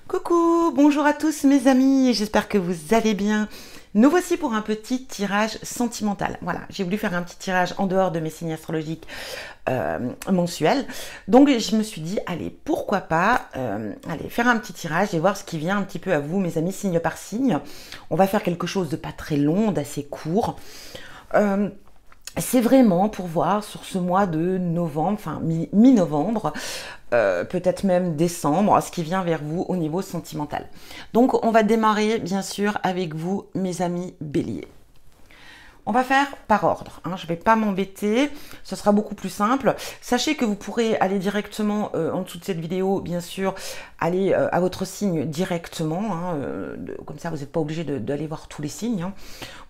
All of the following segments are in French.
Coucou, bonjour à tous mes amis, j'espère que vous allez bien. Nous voici pour un petit tirage sentimental. Voilà, j'ai voulu faire un petit tirage en dehors de mes signes astrologiques mensuels. Donc je me suis dit, allez, pourquoi pas allez, faire un petit tirage et voir ce qui vient un petit peu à vous, mes amis, signe par signe. On va faire quelque chose de pas très long, d'assez court. C'est vraiment pour voir sur ce mois de novembre, enfin mi-novembre, peut-être même décembre, ce qui vient vers vous au niveau sentimental. Donc on va démarrer bien sûr avec vous, mes amis béliers. On va faire par ordre, hein. Je ne vais pas m'embêter, ce sera beaucoup plus simple. Sachez que vous pourrez aller directement en dessous de cette vidéo, bien sûr, aller à votre signe directement, hein, comme ça vous n'êtes pas obligé d'aller voir tous les signes, hein.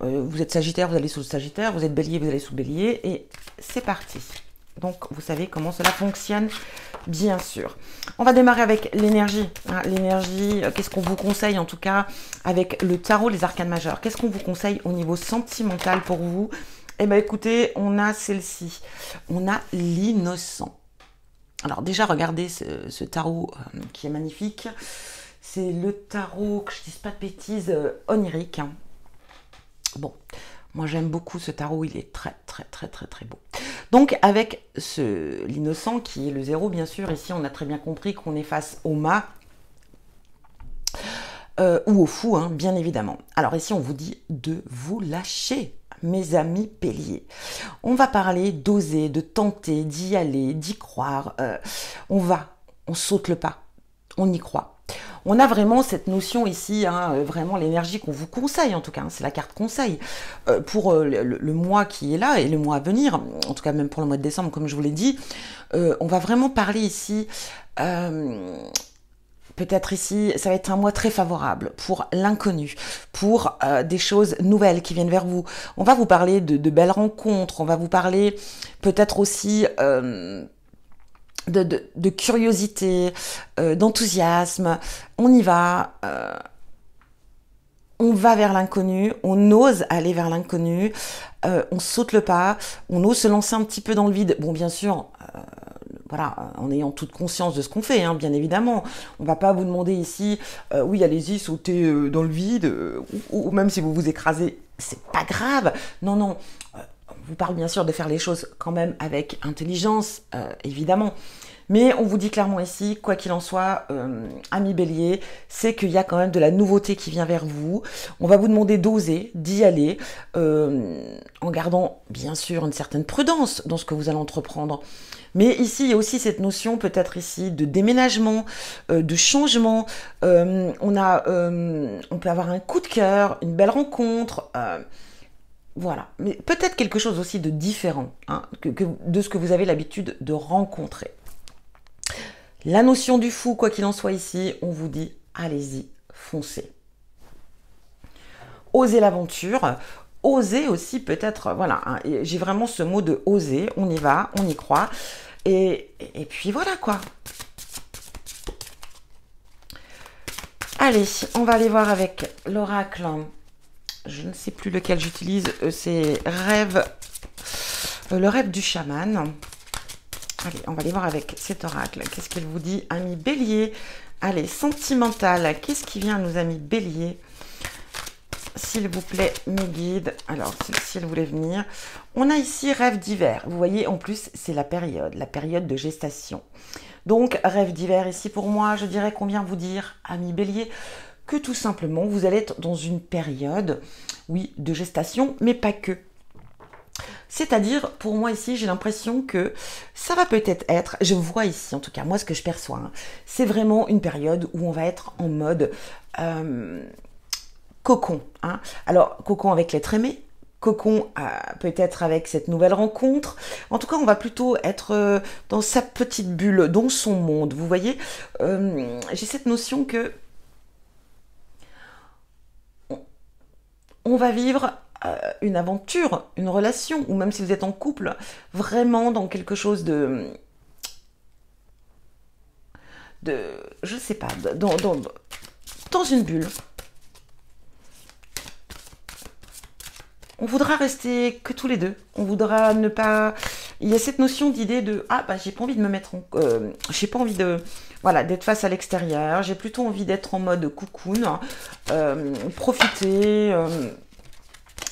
Vous êtes Sagittaire, vous allez sous le Sagittaire, vous êtes Bélier, vous allez sous le Bélier, et c'est parti. Donc vous savez comment cela fonctionne, bien sûr. On va démarrer avec l'énergie, hein. L'énergie, qu'est-ce qu'on vous conseille en tout cas avec le tarot, les arcanes majeures. Qu'est-ce qu'on vous conseille au niveau sentimental pour vous? Eh bien écoutez, on a celle-ci, on a l'innocent. Alors déjà regardez ce tarot qui est magnifique. C'est le tarot, que je ne dise pas de bêtises, onirique. Bon, moi j'aime beaucoup ce tarot, il est très beau. Donc avec l'innocent qui est le 0, bien sûr, ici on a très bien compris qu'on est face au mât ou au fou, hein, bien évidemment. Alors ici on vous dit de vous lâcher, mes amis béliers. On va parler d'oser, de tenter, d'y aller, d'y croire. On saute le pas, on y croit. On a vraiment cette notion ici, hein, vraiment l'énergie qu'on vous conseille en tout cas, hein, c'est la carte conseil pour le mois qui est là et le mois à venir, en tout cas même pour le mois de décembre comme je vous l'ai dit. On va vraiment parler ici, peut-être ici, ça va être un mois très favorable pour l'inconnu, pour des choses nouvelles qui viennent vers vous. On va vous parler de belles rencontres, on va vous parler peut-être aussi de curiosité, d'enthousiasme. On y va, on va vers l'inconnu, on ose aller vers l'inconnu, on saute le pas, on ose se lancer un petit peu dans le vide. Bon, bien sûr, voilà, en ayant toute conscience de ce qu'on fait, hein, bien évidemment. On ne va pas vous demander ici, oui, allez-y, sautez dans le vide, ou même si vous vous écrasez, c'est pas grave. Non, non. On vous parle bien sûr de faire les choses quand même avec intelligence, évidemment. Mais on vous dit clairement ici, quoi qu'il en soit, amis bélier, c'est qu'il y a quand même de la nouveauté qui vient vers vous. On va vous demander d'oser, d'y aller, en gardant bien sûr une certaine prudence dans ce que vous allez entreprendre. Mais ici, il y a aussi cette notion peut-être ici de déménagement, de changement. On peut avoir un coup de cœur, une belle rencontre. Voilà, mais peut-être quelque chose aussi de différent, hein, de ce que vous avez l'habitude de rencontrer. La notion du fou, quoi qu'il en soit ici, on vous dit, allez-y, foncez. Osez l'aventure, osez aussi peut-être, voilà, hein, j'ai vraiment ce mot de oser, on y va, on y croit, et puis voilà quoi. Allez, on va aller voir avec l'oracle. Je ne sais plus lequel j'utilise, c'est le rêve du chaman. Allez, on va aller voir avec cet oracle. Qu'est-ce qu'elle vous dit, amis bélier? Allez, sentimental, qu'est-ce qui vient à nos amis bélier? S'il vous plaît, mes guides. Alors, si elle voulait venir. On a ici rêve d'hiver. Vous voyez, en plus, c'est la période de gestation. Donc, rêve d'hiver ici pour moi, je dirais combien vous dire, amis bélier? Que tout simplement, vous allez être dans une période, oui, de gestation, mais pas que. C'est-à-dire, pour moi ici, j'ai l'impression que ça va peut-être être, je vois ici en tout cas, moi ce que je perçois, hein, c'est vraiment une période où on va être en mode cocon. Hein. Alors, cocon avec l'être aimé, cocon peut-être avec cette nouvelle rencontre. En tout cas, on va plutôt être dans sa petite bulle, dans son monde. Vous voyez, j'ai cette notion que on va vivre une aventure, une relation, ou même si vous êtes en couple, vraiment dans quelque chose je sais pas, dans une bulle. On voudra rester que tous les deux. On voudra ne pas Il y a cette notion d'idée de ah bah j'ai pas envie de me mettre en, j'ai pas envie de voilà d'être face à l'extérieur. J'ai plutôt envie d'être en mode cocoon, profiter.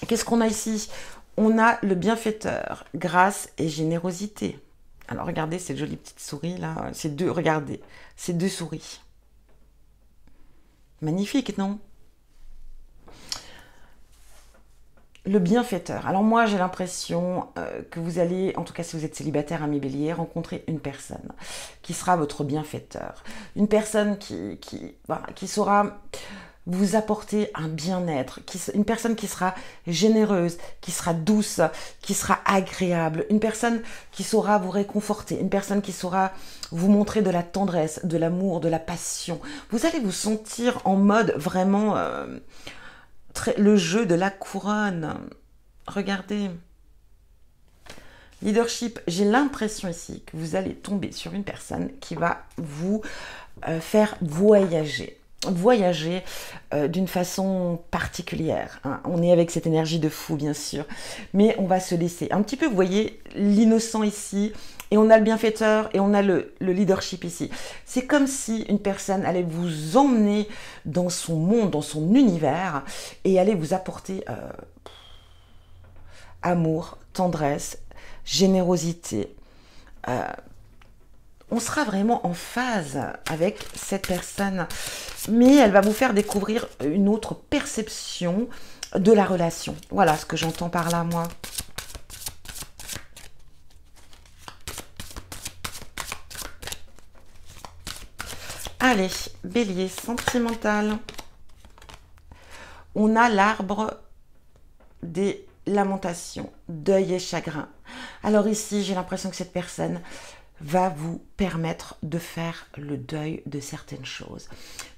Qu'est-ce qu'on a ici? On a le bienfaiteur, grâce et générosité. Alors regardez cette jolie petite souris là, ces deux, regardez, ces deux souris. Magnifique, non? Le bienfaiteur. Alors moi, j'ai l'impression que vous allez, en tout cas si vous êtes célibataire, ami bélier, rencontrer une personne qui sera votre bienfaiteur. Une personne voilà, qui saura vous apporter un bien-être, une personne qui sera généreuse, qui sera douce, qui sera agréable, une personne qui saura vous réconforter, une personne qui saura vous montrer de la tendresse, de l'amour, de la passion. Vous allez vous sentir en mode vraiment le jeu de la couronne. Regardez. Leadership, j'ai l'impression ici que vous allez tomber sur une personne qui va vous faire voyager. Voyager d'une façon particulière. Hein. On est avec cette énergie de fou, bien sûr. Mais on va se laisser. Un petit peu, vous voyez, l'innocent ici. Et on a le bienfaiteur et on a le leadership ici. C'est comme si une personne allait vous emmener dans son monde, dans son univers, et allait vous apporter amour, tendresse, générosité. On sera vraiment en phase avec cette personne, mais elle va vous faire découvrir une autre perception de la relation. Voilà ce que j'entends par là, moi. Allez, bélier sentimental. On a l'arbre des lamentations, deuil et chagrin. Alors ici, j'ai l'impression que cette personne va vous permettre de faire le deuil de certaines choses,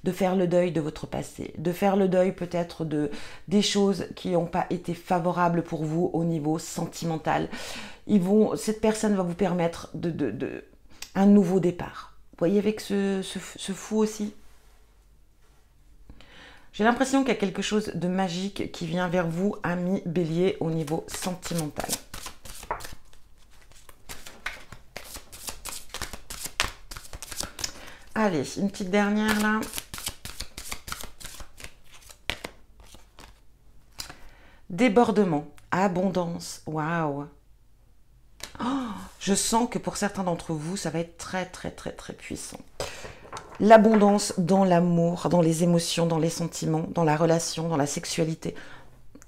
de faire le deuil de votre passé, de faire le deuil peut-être des choses qui n'ont pas été favorables pour vous au niveau sentimental. Cette personne va vous permettre un nouveau départ. Vous voyez avec ce fou aussi. J'ai l'impression qu'il y a quelque chose de magique qui vient vers vous, ami bélier, au niveau sentimental. Allez, une petite dernière là. Débordement, abondance, waouh. Oh, je sens que pour certains d'entre vous, ça va être très, très, très, très puissant. L'abondance dans l'amour, dans les émotions, dans les sentiments, dans la relation, dans la sexualité.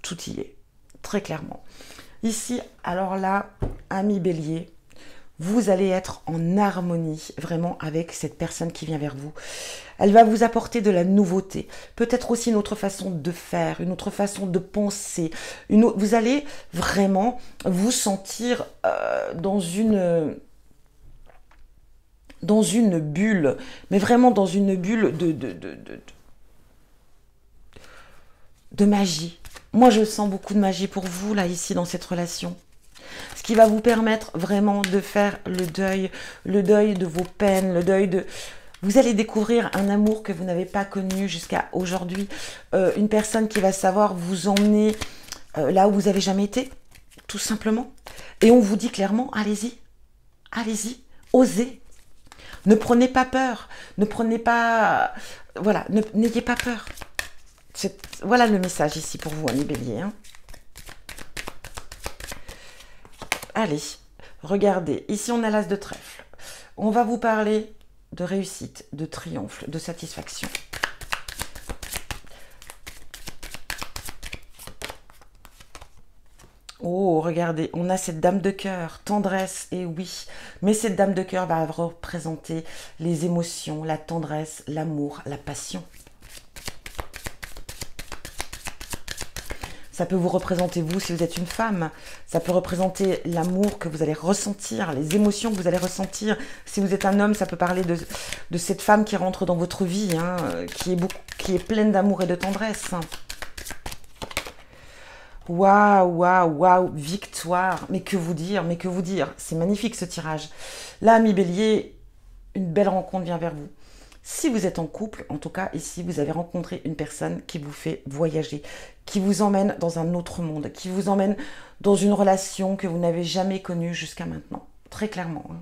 Tout y est, très clairement. Ici, alors là, ami bélier, vous allez être en harmonie vraiment avec cette personne qui vient vers vous. Elle va vous apporter de la nouveauté, peut-être aussi une autre façon de faire, une autre façon de penser. Vous allez vraiment vous sentir dans une bulle, mais vraiment dans une bulle de magie. Moi, je sens beaucoup de magie pour vous, là, ici, dans cette relation. Ce qui va vous permettre vraiment de faire le deuil de vos peines, le deuil de... Vous allez découvrir un amour que vous n'avez pas connu jusqu'à aujourd'hui. Une personne qui va savoir vous emmener là où vous n'avez jamais été, tout simplement. Et on vous dit clairement, allez-y, allez-y, osez. Ne prenez pas peur, ne prenez pas... Voilà, n'ayez pas peur. Voilà le message ici pour vous, ami bélier. Hein. Allez, regardez, ici on a l'as de trèfle. On va vous parler de réussite, de triomphe, de satisfaction. Oh, regardez, on a cette dame de cœur, tendresse, et oui. Mais cette dame de cœur va représenter les émotions, la tendresse, l'amour, la passion. Ça peut vous représenter vous si vous êtes une femme. Ça peut représenter l'amour que vous allez ressentir, les émotions que vous allez ressentir. Si vous êtes un homme, ça peut parler de cette femme qui rentre dans votre vie, hein, qui est pleine d'amour et de tendresse. Waouh, waouh, waouh, victoire. Mais que vous dire, mais que vous dire. C'est magnifique ce tirage. Là, ami bélier, une belle rencontre vient vers vous. Si vous êtes en couple, en tout cas ici, vous avez rencontré une personne qui vous fait voyager, qui vous emmène dans un autre monde, qui vous emmène dans une relation que vous n'avez jamais connue jusqu'à maintenant. Très clairement. Hein.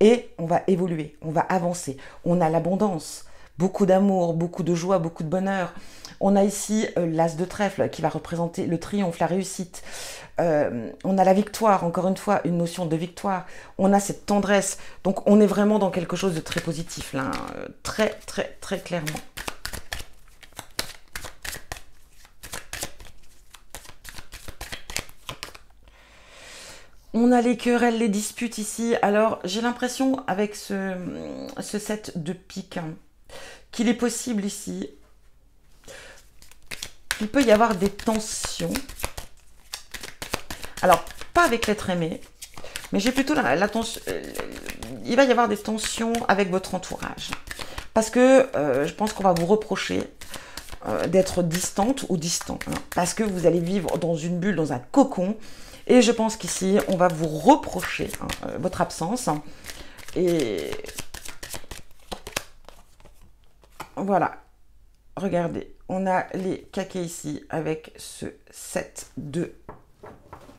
Et on va évoluer, on va avancer. On a l'abondance, beaucoup d'amour, beaucoup de joie, beaucoup de bonheur. On a ici l'as de trèfle qui va représenter le triomphe, la réussite. On a la victoire, encore une fois, une notion de victoire. On a cette tendresse. Donc on est vraiment dans quelque chose de très positif, là. Très, très, très clairement. On a les querelles, les disputes ici. Alors, j'ai l'impression, avec ce set de pique, hein, qu'il est possible ici, il peut y avoir des tensions. Alors, pas avec l'être aimé, mais j'ai plutôt la tension. Il va y avoir des tensions avec votre entourage. Parce que je pense qu'on va vous reprocher d'être distante ou distant. Hein, parce que vous allez vivre dans une bulle, dans un cocon. Et je pense qu'ici, on va vous reprocher votre absence. Et voilà. Regardez, on a les caquets ici avec ce 7 de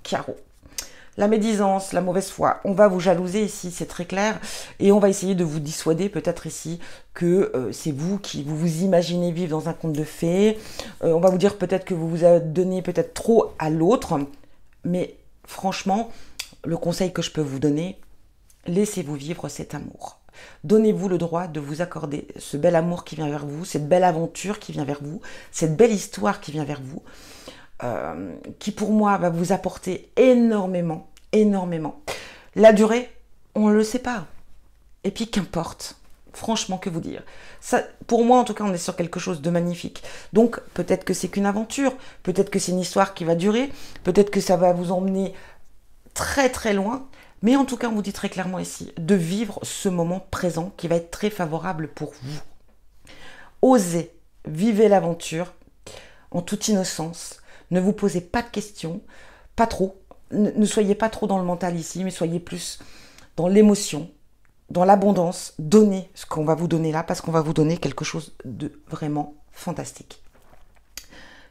carreaux. La médisance, la mauvaise foi, on va vous jalouser ici, c'est très clair. Et on va essayer de vous dissuader peut-être ici que c'est vous qui vous imaginez vivre dans un conte de fées. On va vous dire peut-être que vous vous avez donné peut-être trop à l'autre. Mais franchement, le conseil que je peux vous donner, laissez-vous vivre cet amour. Donnez-vous le droit de vous accorder ce bel amour qui vient vers vous, cette belle aventure qui vient vers vous, cette belle histoire qui vient vers vous, qui pour moi va vous apporter énormément, énormément. La durée, on ne le sait pas. Et puis qu'importe. Franchement, que vous dire. Ça, pour moi, en tout cas, on est sur quelque chose de magnifique. Donc, peut-être que c'est qu'une aventure, peut-être que c'est une histoire qui va durer, peut-être que ça va vous emmener très très loin. Mais en tout cas, on vous dit très clairement ici de vivre ce moment présent qui va être très favorable pour vous. Osez, vivez l'aventure en toute innocence. Ne vous posez pas de questions, pas trop. Ne soyez pas trop dans le mental ici, mais soyez plus dans l'émotion, dans l'abondance. Donnez ce qu'on va vous donner là, parce qu'on va vous donner quelque chose de vraiment fantastique.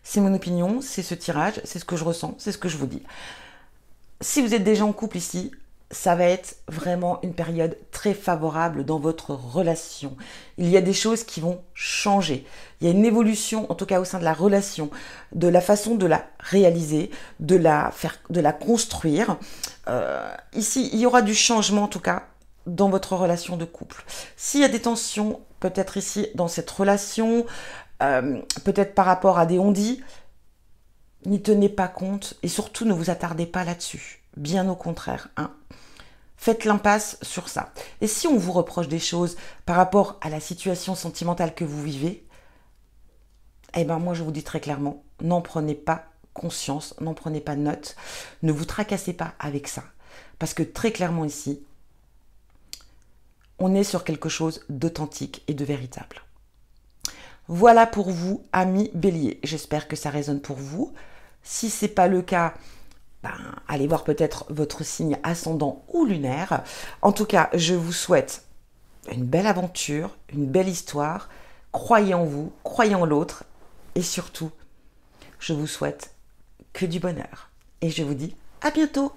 C'est mon opinion, c'est ce tirage, c'est ce que je ressens, c'est ce que je vous dis. Si vous êtes déjà en couple ici, ça va être vraiment une période très favorable dans votre relation. Il y a des choses qui vont changer. Il y a une évolution, en tout cas au sein de la relation, de la façon de la réaliser, de la construire. Ici, il y aura du changement, en tout cas, dans votre relation de couple. S'il y a des tensions, peut-être ici, dans cette relation, peut-être par rapport à des on-dit, n'y tenez pas compte et surtout ne vous attardez pas là-dessus. Bien au contraire, hein. Faites l'impasse sur ça. Et si on vous reproche des choses par rapport à la situation sentimentale que vous vivez, eh bien moi je vous dis très clairement, n'en prenez pas conscience, n'en prenez pas note, ne vous tracassez pas avec ça. Parce que très clairement ici, on est sur quelque chose d'authentique et de véritable. Voilà pour vous, amis Bélier. J'espère que ça résonne pour vous. Si ce n'est pas le cas, allez voir peut-être votre signe ascendant ou lunaire. En tout cas, je vous souhaite une belle aventure, une belle histoire. Croyez en vous, croyez en l'autre. Et surtout, je vous souhaite que du bonheur. Et je vous dis à bientôt.